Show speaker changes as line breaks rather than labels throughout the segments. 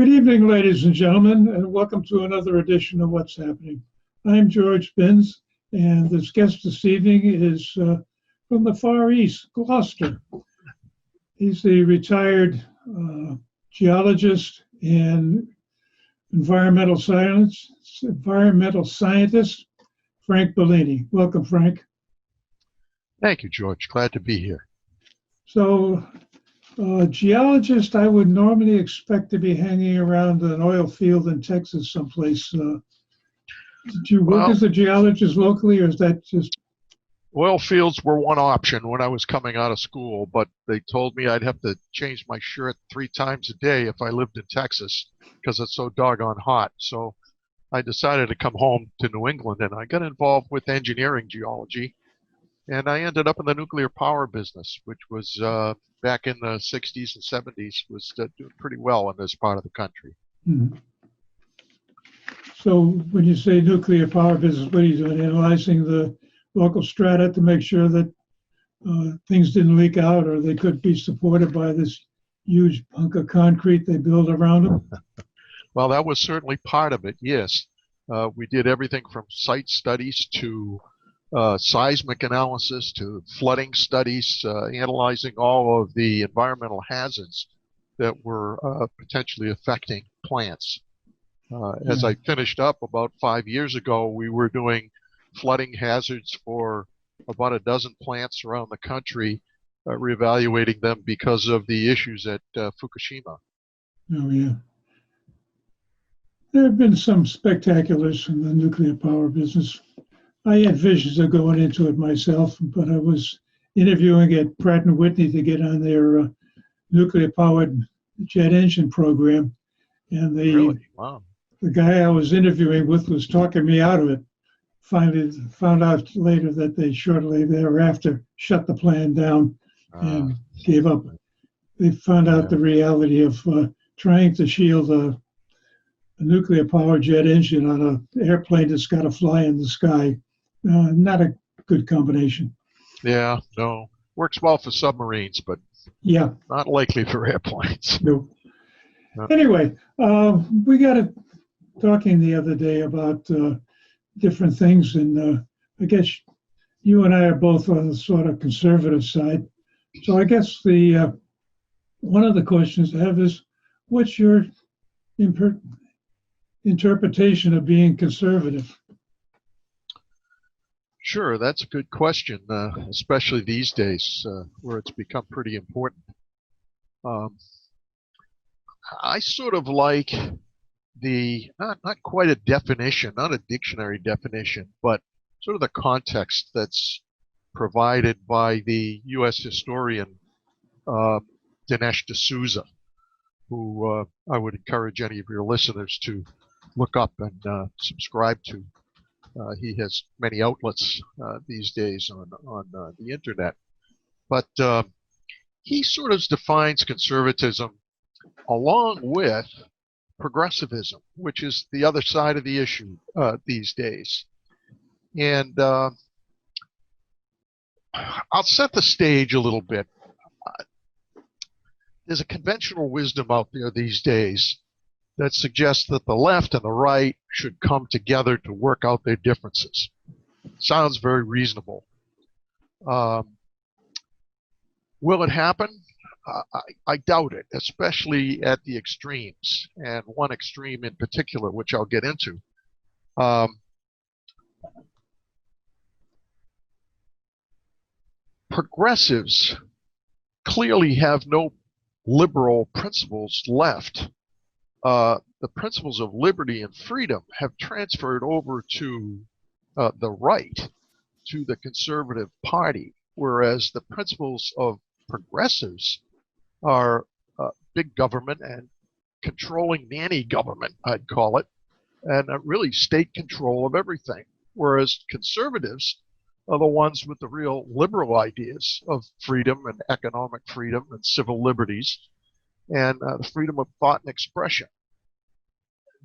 Good evening, ladies and gentlemen, and welcome to another edition of What's Happening. I'm George Binns, and this guest this evening is from the Far East, Gloucester. He's the retired geologist and environmental scientist, Frank Bellini. Welcome, Frank.
Thank you, George. Glad to be here.
So, geologist, I would normally expect to be hanging around an oil field in Texas someplace. Did you work as a geologist locally, or is that just...
Oil fields were one option when I was coming out of school, but they told me I'd have to change my shirt 3 times a day if I lived in Texas because it's so doggone hot. So I decided to come home to New England, and I got involved with engineering geology, and I ended up in the nuclear power business, which was back in the 60s and 70s, was doing pretty well in this part of the country.
Mm-hmm. So when you say nuclear power business, what are you doing? Analyzing the local strata to make sure that things didn't leak out, or they could be supported by this huge hunk of concrete they build around them?
Well, that was certainly part of it, yes. We did everything from site studies to seismic analysis to flooding studies, analyzing all of the environmental hazards that were potentially affecting plants. As I finished up about 5 years ago, we were doing flooding hazards for about a dozen plants around the country, reevaluating them because of the issues at Fukushima.
Oh, yeah. There have been some spectaculars in the nuclear power business. I had visions of going into it myself, but I was interviewing at Pratt & Whitney to get on their nuclear-powered jet engine program, and
Really? Wow.
The guy I was interviewing with was talking me out of it. Finally, found out later that they shortly thereafter shut the plan down and gave up. They found out the reality of trying to shield a nuclear power jet engine on an airplane that's got to fly in the sky. Not a good combination.
Yeah, no. Works well for submarines, but not likely for airplanes.
No. Anyway, we got it talking the other day about different things, and I guess you and I are both on the sort of conservative side. So I guess the one of the questions I have is, what's your interpretation of being conservative?
Sure, that's a good question, especially these days where it's become pretty important. I sort of like not quite a definition, not a dictionary definition, but sort of the context that's provided by the U.S. historian Dinesh D'Souza, who I would encourage any of your listeners to look up and subscribe to. He has many outlets these days on the internet. But he sort of defines conservatism along with progressivism, which is the other side of the issue these days. And I'll set the stage a little bit. There's a conventional wisdom out there these days that suggests that the left and the right should come together to work out their differences. Sounds very reasonable. Will it happen? I doubt it, especially at the extremes, and one extreme in particular, which I'll get into. Progressives clearly have no liberal principles left. The principles of liberty and freedom have transferred over to the right, to the Conservative Party, whereas the principles of progressives are big government and controlling nanny government, I'd call it, and really state control of everything, whereas conservatives are the ones with the real liberal ideas of freedom and economic freedom and civil liberties and the freedom of thought and expression.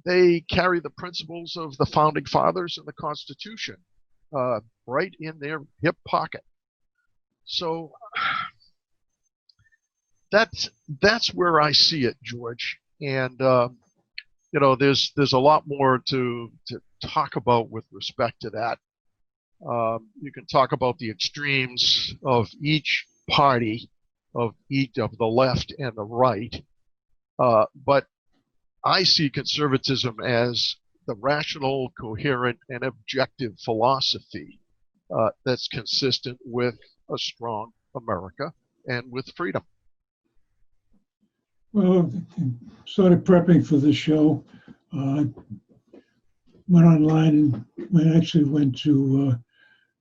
They carry the principles of the Founding Fathers and the Constitution right in their hip pocket. So that's where I see it, George. And there's a lot more to talk about with respect to that. You can talk about the extremes of each party, of each of the left and the right, but I see conservatism as the rational, coherent, and objective philosophy that's consistent with a strong America and with freedom.
Well, sort of prepping for the show, went online and actually went to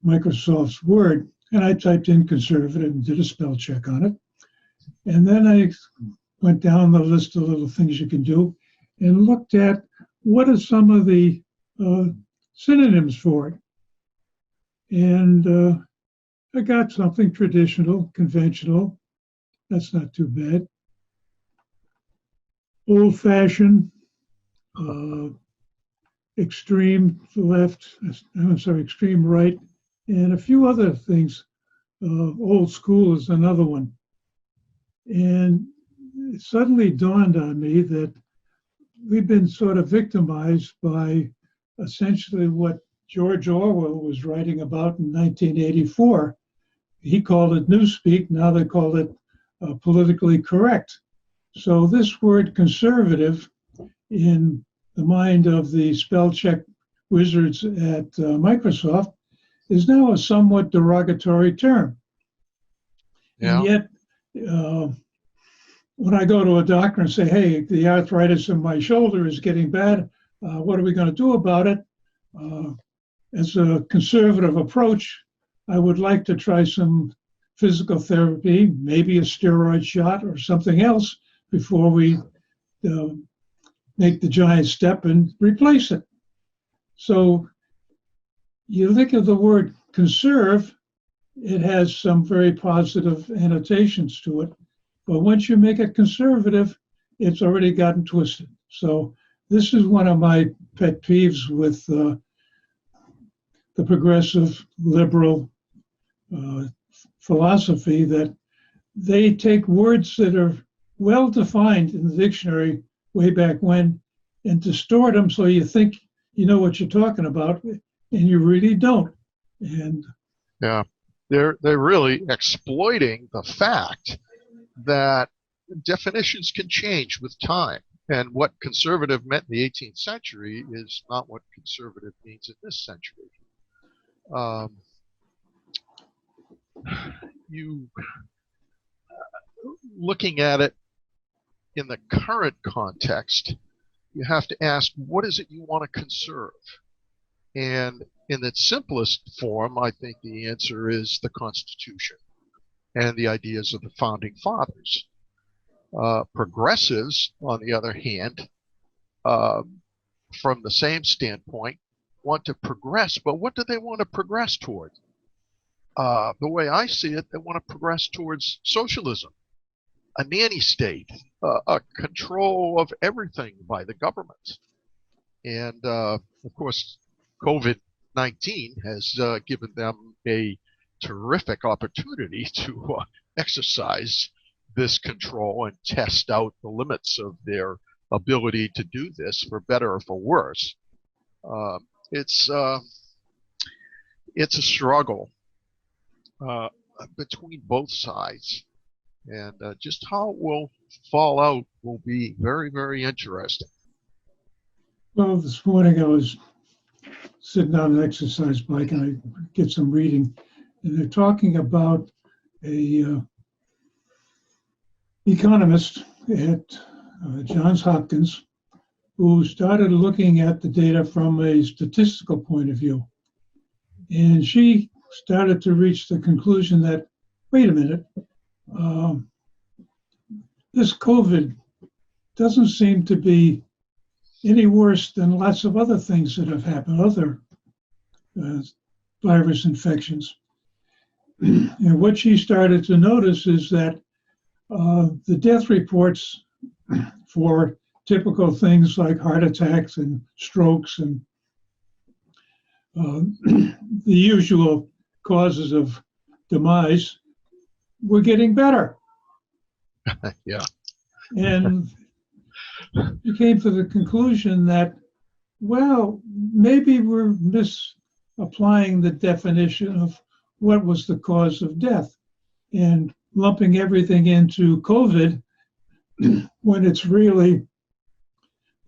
Microsoft's Word, and I typed in conservative and did a spell check on it. And then I went down the list of little things you can do and looked at what are some of the synonyms for it. And I got something traditional, conventional. That's not too bad. Old-fashioned, extreme left, extreme right, and a few other things. Old school is another one. And it suddenly dawned on me that we've been sort of victimized by essentially what George Orwell was writing about in 1984. He called it newspeak, now they call it politically correct. So this word conservative, in the mind of the spell check wizards at Microsoft, is now a somewhat derogatory term.
Yeah.
And yet, when I go to a doctor and say, hey, the arthritis in my shoulder is getting bad, what are we going to do about it? As a conservative approach, I would like to try some physical therapy, maybe a steroid shot or something else before we make the giant step and replace it. So you think of the word conserve, it has some very positive annotations to it. But once you make it conservative, it's already gotten twisted. So this is one of my pet peeves with the progressive liberal philosophy, that they take words that are well defined in the dictionary way back when and distort them so you think you know what you're talking about, and you really don't. And
yeah, they're really exploiting the fact that definitions can change with time. And what conservative meant in the 18th century is not what conservative means in this century. Looking at it in the current context, you have to ask, what is it you want to conserve? And in its simplest form, I think the answer is the Constitution and the ideas of the Founding Fathers. Progressives, on the other hand, from the same standpoint, want to progress, but what do they want to progress toward? The way I see it, they want to progress towards socialism, a nanny state, a control of everything by the government. And of course, COVID-19 has given them a terrific opportunity to exercise this control and test out the limits of their ability to do this, for better or for worse. It's a struggle between both sides, and just how it will fall out will be very, very interesting.
well, this morning I was sitting on an exercise bike and I get some reading, and they're talking about a economist at Johns Hopkins who started looking at the data from a statistical point of view. And she started to reach the conclusion that, wait a minute, this COVID doesn't seem to be any worse than lots of other things that have happened, other virus infections. And what she started to notice is that the death reports for typical things like heart attacks and strokes and the usual causes of demise were getting better.
Yeah.
And she came to the conclusion that, well, maybe we're misapplying the definition of what was the cause of death and lumping everything into COVID when it's really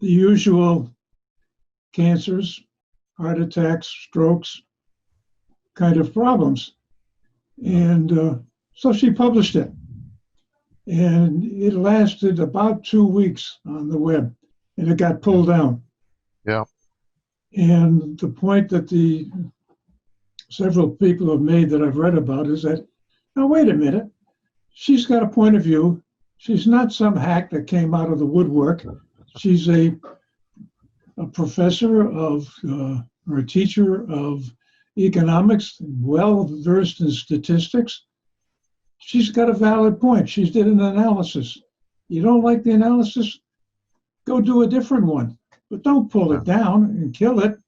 the usual cancers, heart attacks, strokes kind of problems. And so she published it. And it lasted about 2 weeks on the web, and it got pulled down.
Yeah.
And the point that the several people have made that I've read about is that, now wait a minute, she's got a point of view. She's not some hack that came out of the woodwork. She's a professor of, or a teacher of economics, well versed in statistics. She's got a valid point. She did an analysis. You don't like the analysis? Go do a different one. But don't pull it down and kill it.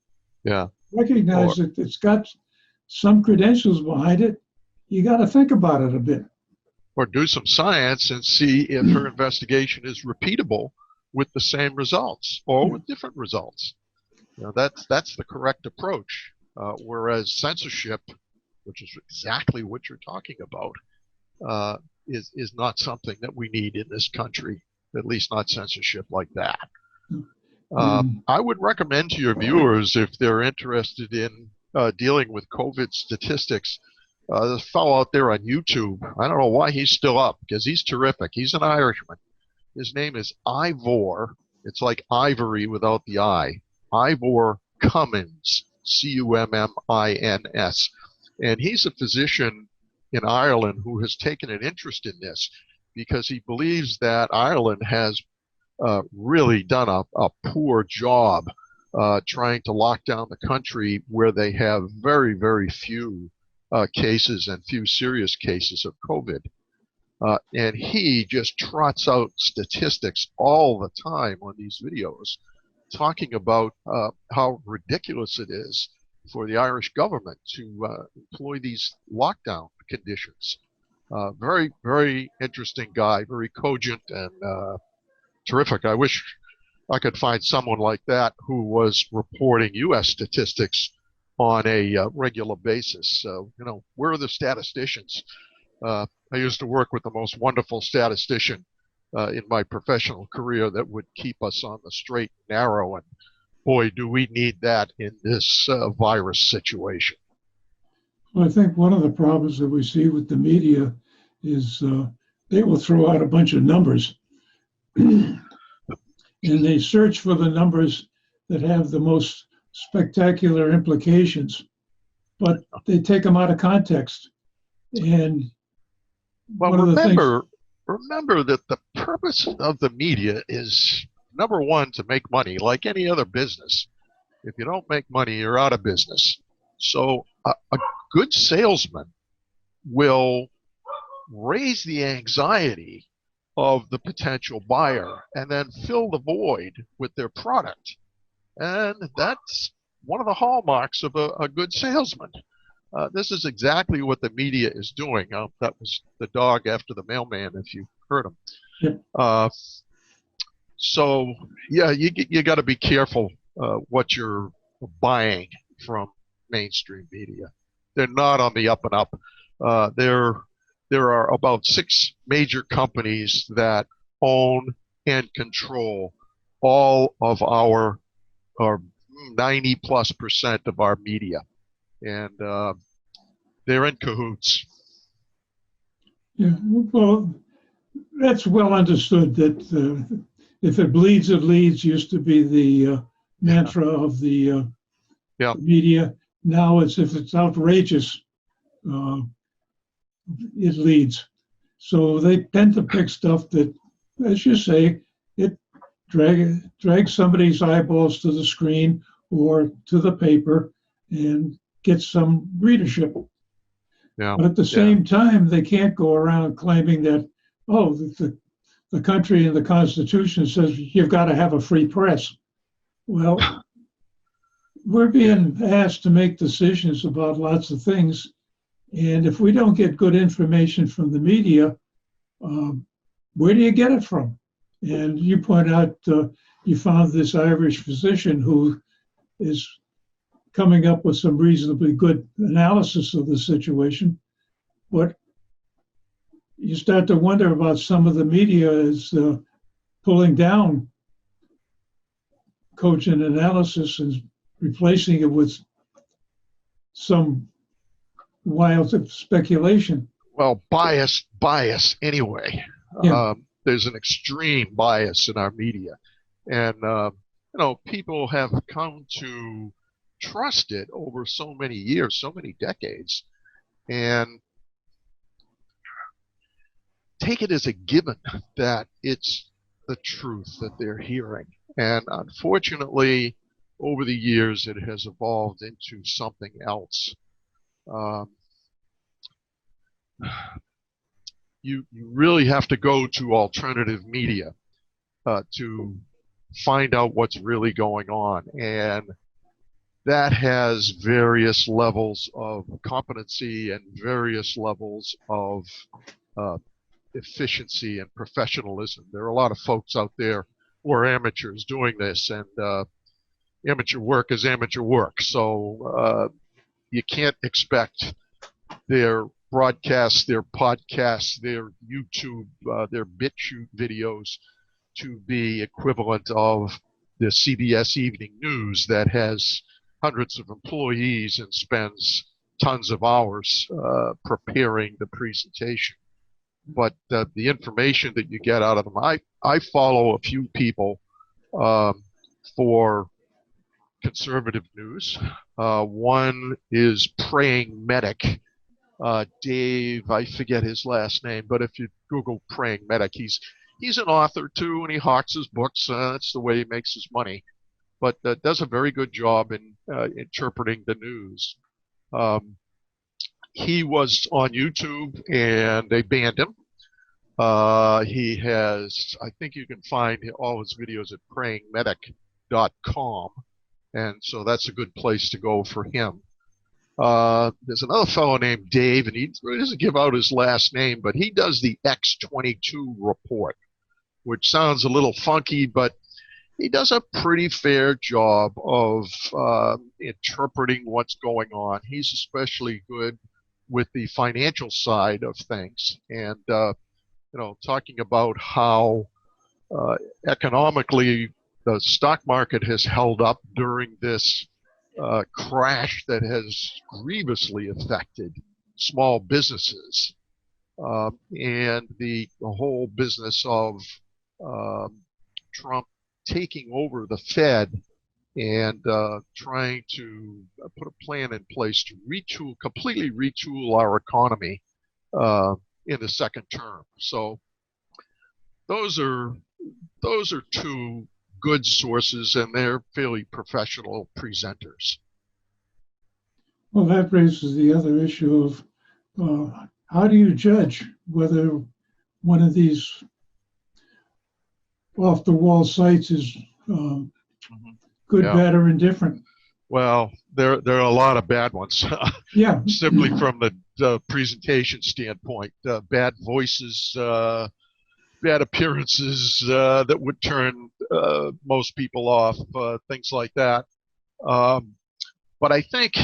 Yeah.
Recognize that it's got some credentials behind it. You got to think about it a bit.
Or do some science and see if her investigation is repeatable with the same results or with different results. You know, that's the correct approach. Whereas censorship, which is exactly what you're talking about, is not something that we need in this country, at least not censorship like that. I would recommend to your viewers, if they're interested in dealing with COVID statistics, this fellow out there on YouTube, I don't know why he's still up, because he's terrific. He's an Irishman. His name is Ivor. It's like ivory without the I. Ivor Cummins, Cummins. And he's a physician in Ireland who has taken an interest in this because he believes that Ireland has really done a poor job trying to lock down the country, where they have very, very few cases and few serious cases of COVID. And he just trots out statistics all the time on these videos talking about how ridiculous it is for the Irish government to employ these lockdown conditions. Very, very interesting guy, very cogent and terrific. I wish I could find someone like that who was reporting U.S. statistics on a regular basis. So, you know, where are the statisticians? I used to work with the most wonderful statistician in my professional career that would keep us on the straight and narrow, and boy, do we need that in this virus situation.
Well, I think one of the problems that we see with the media is they will throw out a bunch of numbers and they search for the numbers that have the most spectacular implications, but they take them out of context. And
well, remember that the purpose of the media is, number one, to make money, like any other business. If you don't make money, you're out of business. So a good salesman will raise the anxiety of the potential buyer and then fill the void with their product. And that's one of the hallmarks of a good salesman. This is exactly what the media is doing. That was the dog after the mailman, if you heard him.
Yep.
So, yeah, you got to be careful what you're buying from mainstream media. They're not on the up and up. There are about 6 major companies that own and control all of our 90+% of our media. And they're in cahoots.
Yeah, well, that's well understood that if it bleeds, it leads used to be the mantra of the media. Now it's if it's outrageous, it leads. So they tend to pick stuff that, as you say, it drags somebody's eyeballs to the screen or to the paper and get some readership.
Yeah.
But at the same time, they can't go around claiming that, oh, the country and the Constitution says you've got to have a free press. Well, we're being asked to make decisions about lots of things. And if we don't get good information from the media, where do you get it from? And you point out you found this Irish physician who is coming up with some reasonably good analysis of the situation. But you start to wonder about some of the media is pulling down cogent analysis and replacing it with some wild speculation.
Well, bias anyway.
Yeah.
There's an extreme bias in our media. And, people have come to trust it over so many years, so many decades, and take it as a given that it's the truth that they're hearing. And unfortunately, over the years, it has evolved into something else. Um, you really have to go to alternative media to find out what's really going on. And that has various levels of competency and various levels of efficiency and professionalism. There are a lot of folks out there who are amateurs doing this, and amateur work is amateur work. So you can't expect their broadcasts, their podcasts, their YouTube, their BitChute videos to be equivalent of the CBS Evening News that has hundreds of employees and spends tons of hours preparing the presentation. But the information that you get out of them, I follow a few people for conservative news. One is Praying Medic. Dave, I forget his last name, but if you Google Praying Medic, he's an author too, and he hawks his books. That's the way he makes his money. But does a very good job in interpreting the news. He was on YouTube, and they banned him. He has, I think you can find all his videos at prayingmedic.com, and so that's a good place to go for him. There's another fellow named Dave, and he doesn't give out his last name, but he does the X22 report, which sounds a little funky, but he does a pretty fair job of interpreting what's going on. He's especially good with the financial side of things, and talking about how economically the stock market has held up during this crash that has grievously affected small businesses, and the whole business of Trump taking over the Fed and trying to put a plan in place to completely retool our economy in the second term. So those are two good sources, and they're fairly professional presenters.
Well, that raises the other issue of how do you judge whether one of these off-the-wall sites is good,
Yeah.
bad, or indifferent?
Well, there are a lot of bad ones.
Yeah.
Simply from the presentation standpoint, bad voices, bad appearances that would turn most people off, things like that. But I think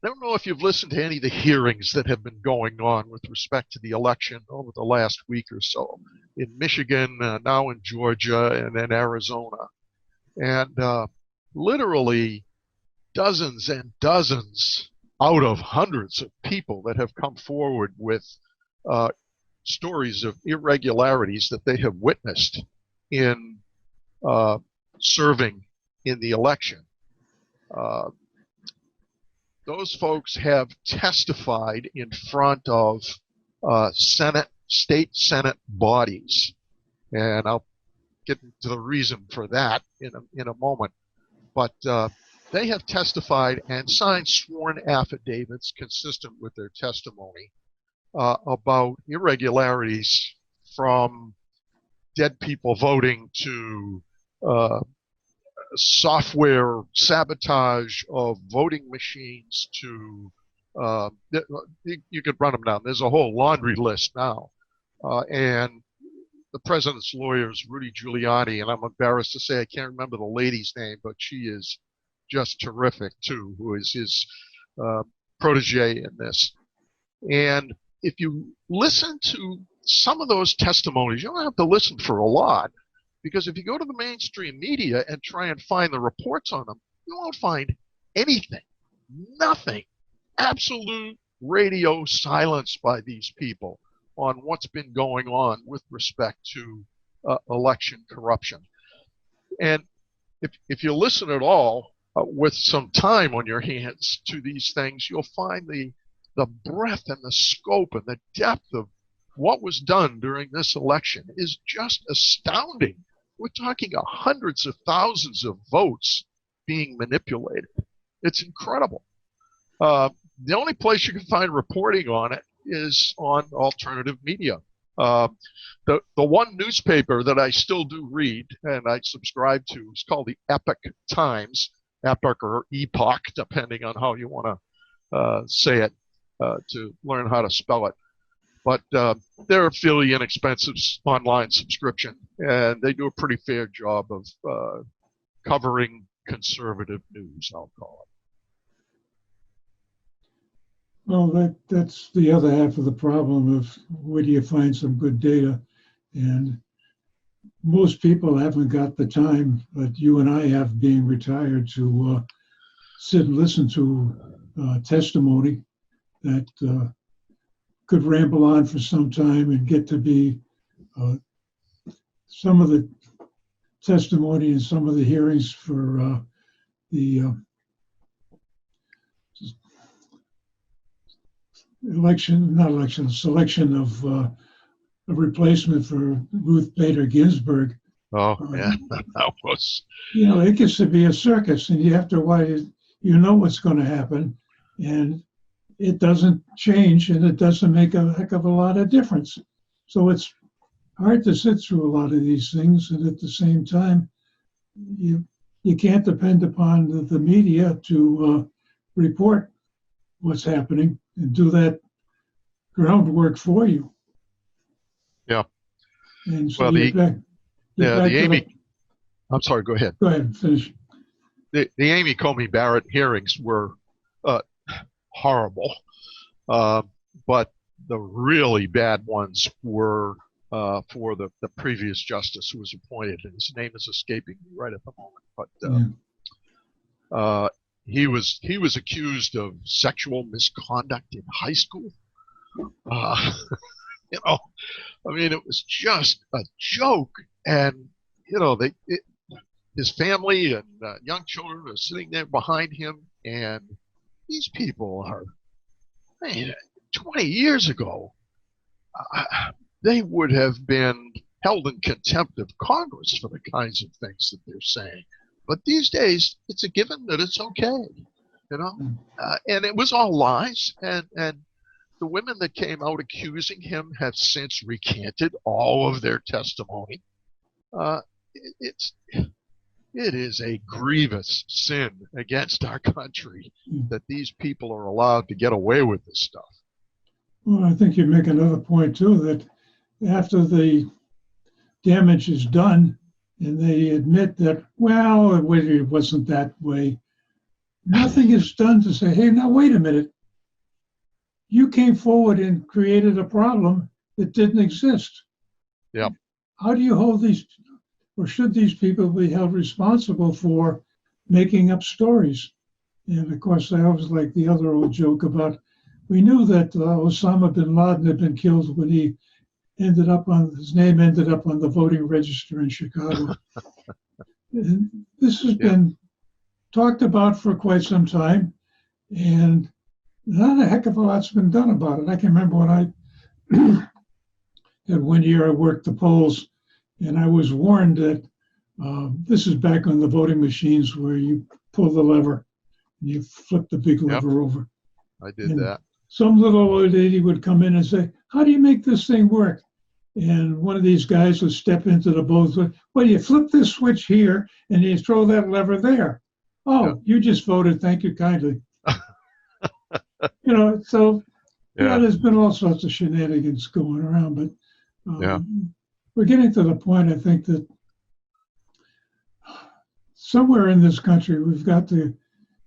I don't know if you've listened to any of the hearings that have been going on with respect to the election over the last week or so in Michigan, now in Georgia, and in Arizona. And literally dozens and dozens out of hundreds of people that have come forward with stories of irregularities that they have witnessed in serving in the election. Those folks have testified in front of state Senate bodies, and I'll get into the reason for that in a moment. But they have testified and signed sworn affidavits consistent with their testimony about irregularities, from dead people voting to software sabotage of voting machines to you could run them down. There's a whole laundry list now and the president's lawyer is Rudy Giuliani, and I'm embarrassed to say I can't remember the lady's name, but she is just terrific too, who is his protege in this. And if you listen to some of those testimonies, you don't have to listen for a lot, because if you go to the mainstream media and try and find the reports on them, you won't find anything, nothing, absolute radio silence by these people on what's been going on with respect to election corruption. And if you listen at all with some time on your hands to these things, you'll find the breadth and the scope and the depth of what was done during this election is just astounding. We're talking hundreds of thousands of votes being manipulated. It's incredible. The only place you can find reporting on it is on alternative media. The one newspaper that I still do read and I subscribe to is called the Epoch Times, Epoch or Epoch, depending on how you want to say it, to learn how to spell it. But they're a fairly inexpensive online subscription, and they do a pretty fair job of covering conservative news, I'll call it.
Well, that's the other half of the problem of where do you find some good data? And most people haven't got the time that you and I have being retired to sit and listen to testimony that could ramble on for some time and get to be some of the testimony and some of the hearings for the selection of a replacement for Ruth Bader Ginsburg.
Oh, yeah, that was.
You know, it gets to be a circus, and you have to watch. You know what's going to happen, and it doesn't change, and it doesn't make a heck of a lot of difference. So it's hard to sit through a lot of these things, and at the same time, you can't depend upon the media to report what's happening and do that groundwork for you.
Yeah.
And so
well, I'm sorry, go ahead.
Go ahead and finish.
The Amy Comey Barrett hearings were horrible, but the really bad ones were for the previous justice who was appointed, and his name is escaping me right at the moment. But he was accused of sexual misconduct in high school. You know, I mean, it was just a joke, and you know, his family and young children are sitting there behind him, and these people are, man, 20 years ago, they would have been held in contempt of Congress for the kinds of things that they're saying. But these days, it's a given that it's okay, you know, and it was all lies, and the women that came out accusing him have since recanted all of their testimony. It is a grievous sin against our country that these people are allowed to get away with this stuff.
Well, I think you make another point too, that after the damage is done and they admit that, well, it wasn't that way, nothing is done to say, hey, now wait a minute. You came forward and created a problem that didn't exist.
Yeah.
How do you hold these, or should these people be held responsible for making up stories? And of course, I always like the other old joke about, we knew that Osama bin Laden had been killed when his name ended up on the voting register in Chicago. And this has been talked about for quite some time, and not a heck of a lot's been done about it. I can remember when I had one year I worked the polls, and I was warned that this is back on the voting machines where you pull the lever and you flip the big lever over.
I did that.
Some little old lady would come in and say, how do you make this thing work? And one of these guys would step into the booth. Well, you flip this switch here and you throw that lever there. Oh, you just voted. Thank you kindly. You know, so there's been all sorts of shenanigans going around, but
Yeah.
We're getting to the point, I think, that somewhere in this country we've got to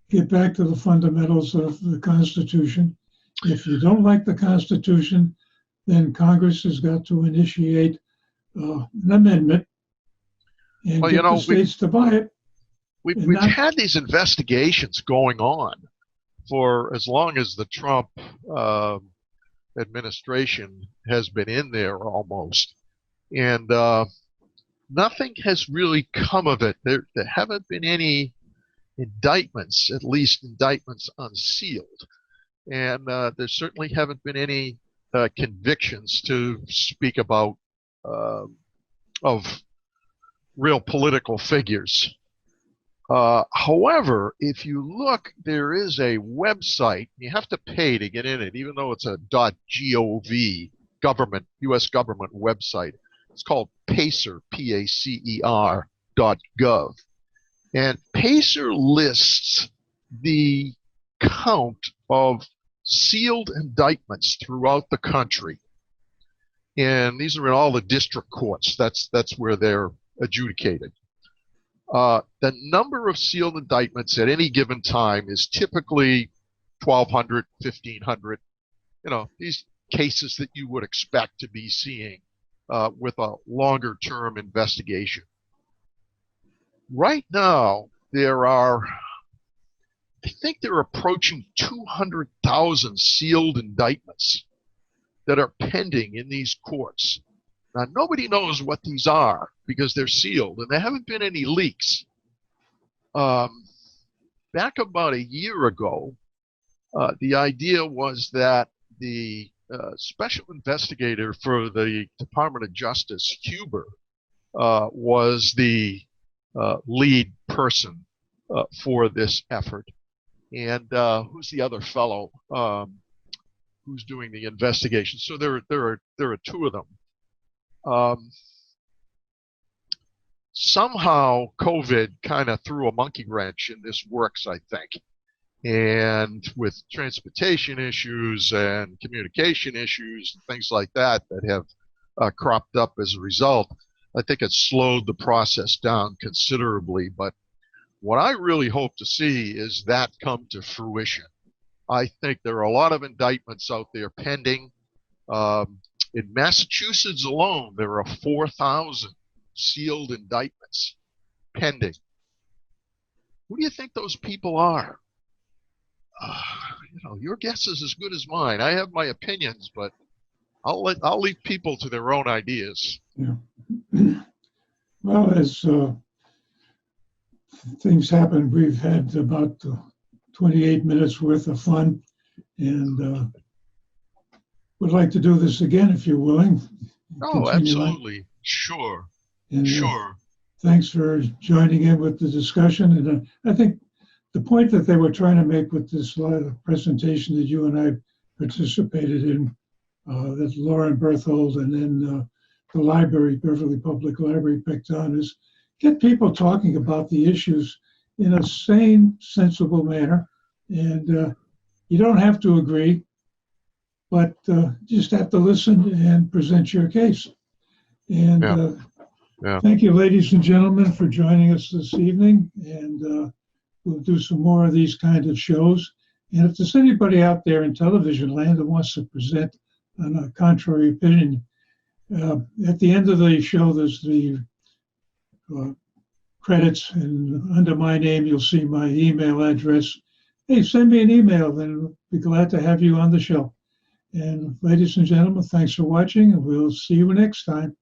get back to the fundamentals of the Constitution. If you don't like the Constitution, then Congress has got to initiate an amendment and
Well,
get the states to buy it.
We've had these investigations going on for as long as the Trump administration has been in there almost. And nothing has really come of it. There haven't been any indictments, at least indictments unsealed. And there certainly haven't been any convictions to speak about of real political figures. However, if you look, there is a website. You have to pay to get in it, even though it's a .gov government, U.S. government website. It's called Pacer, Pacer.gov. And Pacer lists the count of sealed indictments throughout the country. And these are in all the district courts. That's where they're adjudicated. The number of sealed indictments at any given time is typically 1,200, 1,500. You know, these cases that you would expect to be seeing with a longer term investigation. Right now, I think they're approaching 200,000 sealed indictments that are pending in these courts. Now, nobody knows what these are because they're sealed, and there haven't been any leaks. Back about a year ago, the idea was that the special investigator for the Department of Justice, Huber, was the lead person for this effort. And who's the other fellow who's doing the investigation? So there are two of them. Somehow COVID kind of threw a monkey wrench in this works, I think. And with transportation issues and communication issues and things like that have cropped up as a result, I think it slowed the process down considerably. But what I really hope to see is that come to fruition. I think there are a lot of indictments out there pending. In Massachusetts alone, there are 4,000 sealed indictments pending. Who do you think those people are? Your guess is as good as mine. I have my opinions, but I'll leave people to their own ideas.
Yeah. Well, as things happen, we've had about 28 minutes worth of fun, and would like to do this again if you're willing.
Oh, absolutely. On. Sure.
And,
sure.
Thanks for joining in with the discussion. And I think the point that they were trying to make with this presentation that you and I participated in, that Lauren Berthold and then the library, Beverly Public Library, picked on, is get people talking about the issues in a sane, sensible manner. And you don't have to agree, but just have to listen and present your case. And thank you, ladies and gentlemen, for joining us this evening. And we'll do some more of these kind of shows. And if there's anybody out there in television land that wants to present a contrary opinion, at the end of the show, there's the credits, and under my name, you'll see my email address. Hey, send me an email, and we'll be glad to have you on the show. And ladies and gentlemen, thanks for watching, and we'll see you next time.